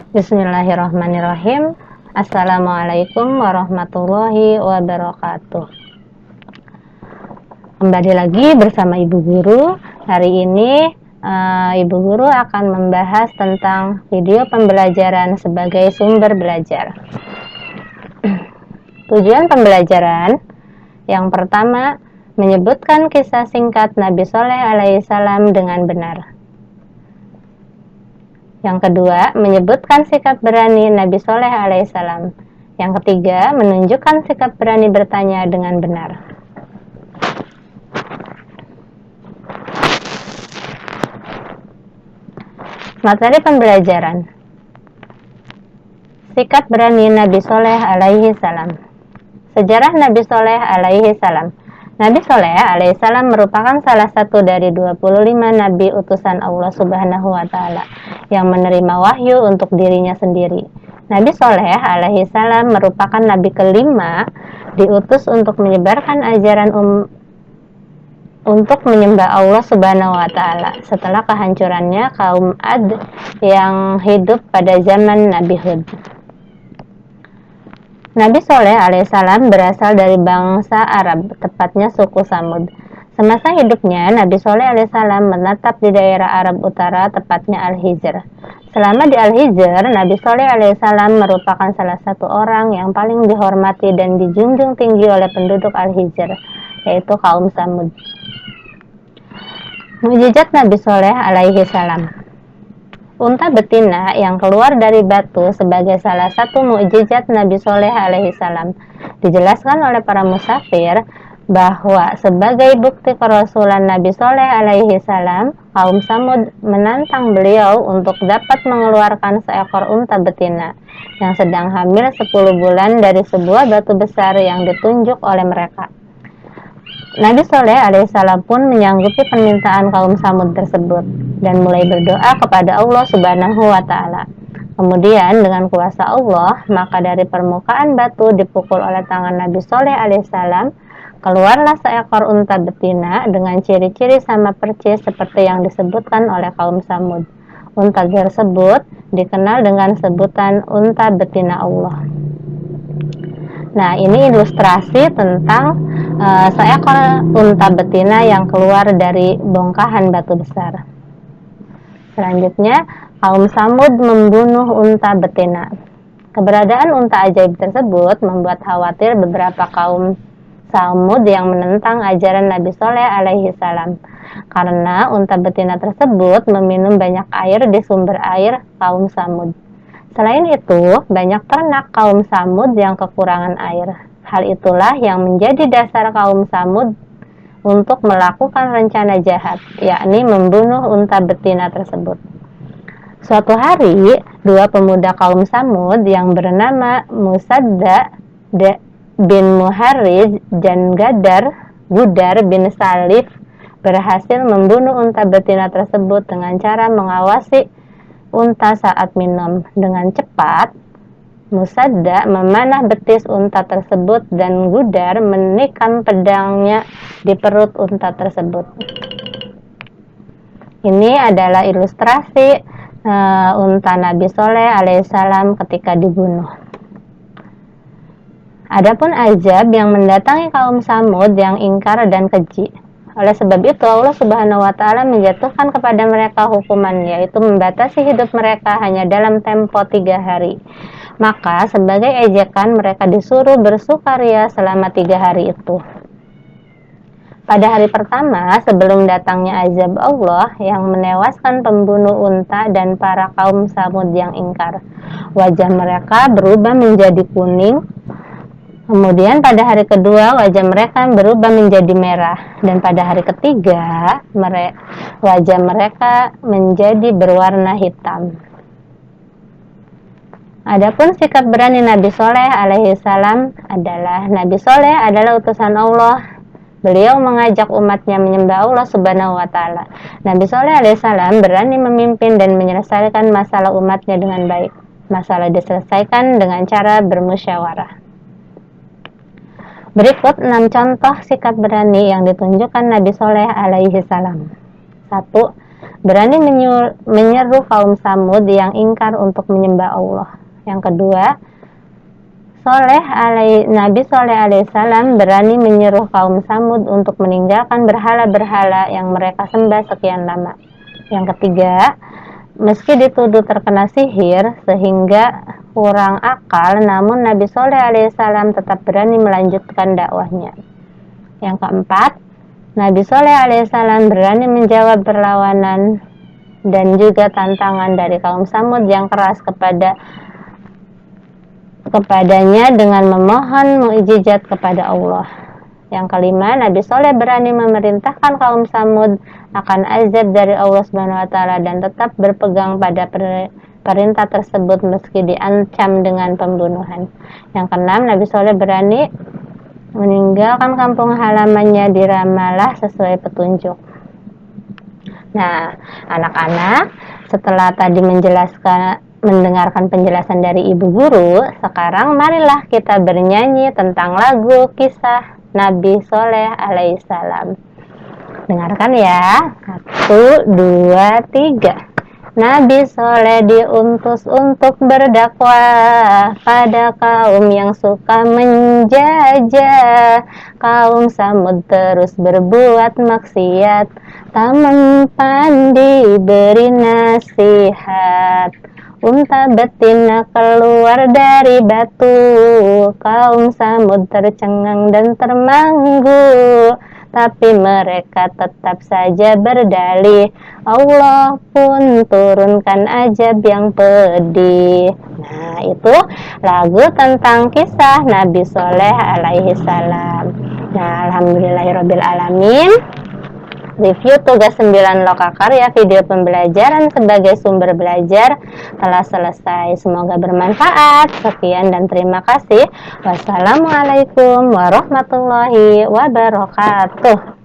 Bismillahirrahmanirrahim. Assalamualaikum warahmatullahi wabarakatuh. Kembali lagi bersama Ibu Guru. Hari ini Ibu Guru akan membahas tentang video pembelajaran sebagai sumber belajar. Tujuan pembelajaran yang pertama, menyebutkan kisah singkat Nabi Shaleh alaihissalam dengan benar. Yang kedua, menyebutkan sikap berani Nabi Shaleh alaihissalam. Yang ketiga, menunjukkan sikap berani bertanya dengan benar. Materi pembelajaran: sikap berani Nabi Shaleh alaihissalam. Sejarah Nabi Shaleh alaihissalam. Nabi Shaleh alaihissalam merupakan salah satu dari 25 nabi utusan Allah Subhanahu wa Ta'ala yang menerima wahyu untuk dirinya sendiri. Nabi Shaleh alaihissalam merupakan nabi kelima diutus untuk menyebarkan ajaran untuk menyembah Allah Subhanahu wa Ta'ala setelah kehancurannya kaum Ad yang hidup pada zaman Nabi Hud. Nabi Shaleh alaihissalam berasal dari bangsa Arab, tepatnya suku Samud. Semasa hidupnya, Nabi Shaleh alaihissalam menetap di daerah Arab Utara, tepatnya Al-Hijr. Selama di Al-Hijr, Nabi Shaleh alaihissalam merupakan salah satu orang yang paling dihormati dan dijunjung tinggi oleh penduduk Al-Hijr, yaitu kaum Samud. Mukjizat Nabi Shaleh alaihissalam. Unta betina yang keluar dari batu sebagai salah satu mukjizat Nabi Shaleh alaihissalam. Dijelaskan oleh para musafir bahwa sebagai bukti kerasulan Nabi Shaleh alaihissalam, kaum Samud menantang beliau untuk dapat mengeluarkan seekor unta betina yang sedang hamil 10 bulan dari sebuah batu besar yang ditunjuk oleh mereka. Nabi Shaleh alaihissalam pun menyanggupi permintaan kaum Samud tersebut dan mulai berdoa kepada Allah Subhanahu wa Ta'ala. Kemudian dengan kuasa Allah, maka dari permukaan batu dipukul oleh tangan Nabi Shaleh alaihissalam, keluarlah seekor unta betina dengan ciri-ciri sama persis seperti yang disebutkan oleh kaum Samud. Unta tersebut dikenal dengan sebutan unta betina Allah. Nah, ini ilustrasi tentang seekor unta betina yang keluar dari bongkahan batu besar. Selanjutnya, kaum Samud membunuh unta betina. Keberadaan unta ajaib tersebut membuat khawatir beberapa kaum Samud yang menentang ajaran Nabi Shaleh alaihissalam, karena unta betina tersebut meminum banyak air di sumber air kaum Samud. Selain itu, banyak ternak kaum Samud yang kekurangan air. Hal itulah yang menjadi dasar kaum Samud untuk melakukan rencana jahat, yakni membunuh unta betina tersebut. Suatu hari, dua pemuda kaum Samud yang bernama Musadda bin Muharriz dan Gudar bin Salif berhasil membunuh unta betina tersebut dengan cara mengawasi unta saat minum. Dengan cepat, Musadda memanah betis unta tersebut dan Gudar menikam pedangnya di perut unta tersebut. Ini adalah ilustrasi unta Nabi Shaleh alaihissalam ketika dibunuh. Adapun azab yang mendatangi kaum Samud yang ingkar dan keji. Oleh sebab itu, Allah Subhanahu wa Ta'ala menjatuhkan kepada mereka hukuman, yaitu membatasi hidup mereka hanya dalam tempo 3 hari. Maka sebagai ejekan mereka disuruh bersukaria selama 3 hari itu. Pada hari pertama sebelum datangnya azab Allah yang menewaskan pembunuh unta dan para kaum Samud yang ingkar, wajah mereka berubah menjadi kuning. Kemudian pada hari kedua wajah mereka berubah menjadi merah, dan pada hari ketiga wajah mereka menjadi berwarna hitam. Adapun sikap berani Nabi Shaleh alaihissalam adalah Nabi Shaleh adalah utusan Allah. Beliau mengajak umatnya menyembah Allah Subhanahu wa Ta'ala. Nabi Shaleh alaihissalam berani memimpin dan menyelesaikan masalah umatnya dengan baik. Masalah diselesaikan dengan cara bermusyawarah. Berikut 6 contoh sikap berani yang ditunjukkan Nabi Shaleh alaihissalam. 1. berani menyeru kaum Samud yang ingkar untuk menyembah Allah. Yang kedua, Nabi Soleh alaihissalam berani menyeru kaum Samud untuk meninggalkan berhala-berhala yang mereka sembah sekian lama. Yang ketiga, meski dituduh terkena sihir sehingga kurang akal, namun Nabi Soleh alaihissalam tetap berani melanjutkan dakwahnya. Yang keempat, Nabi Soleh alaihissalam berani menjawab perlawanan dan juga tantangan dari kaum Samud yang keras kepadanya dengan memohon mukjizat kepada Allah. Yang kelima, Nabi Soleh berani memerintahkan kaum Samud akan azab dari Allah Subhanahu wa taala dan tetap berpegang pada perintah tersebut meski diancam dengan pembunuhan. Yang keenam, Nabi Soleh berani meninggalkan kampung halamannya di Ramalah sesuai petunjuk. Nah, anak-anak, setelah tadi mendengarkan penjelasan dari ibu guru, sekarang marilah kita bernyanyi tentang lagu kisah Nabi Soleh alaihissalam. Dengarkan ya. 1, 2, 3. Nabi Soleh diutus untuk berdakwah pada kaum yang suka menjajah. Kaum Samud terus berbuat maksiat, tak mempan diberi nasihat. Unta betina keluar dari batu, kaum Samud tercengang dan termanggu, tapi mereka tetap saja berdalih. Allah pun turunkan azab yang pedih. Nah, itu lagu tentang kisah Nabi Soleh alaihissalam. Nah, alhamdulillahirabbil alamin. Review tugas 9 lokakarya video pembelajaran sebagai sumber belajar telah selesai. Semoga bermanfaat. Sekian dan terima kasih. Wassalamualaikum warahmatullahi wabarakatuh.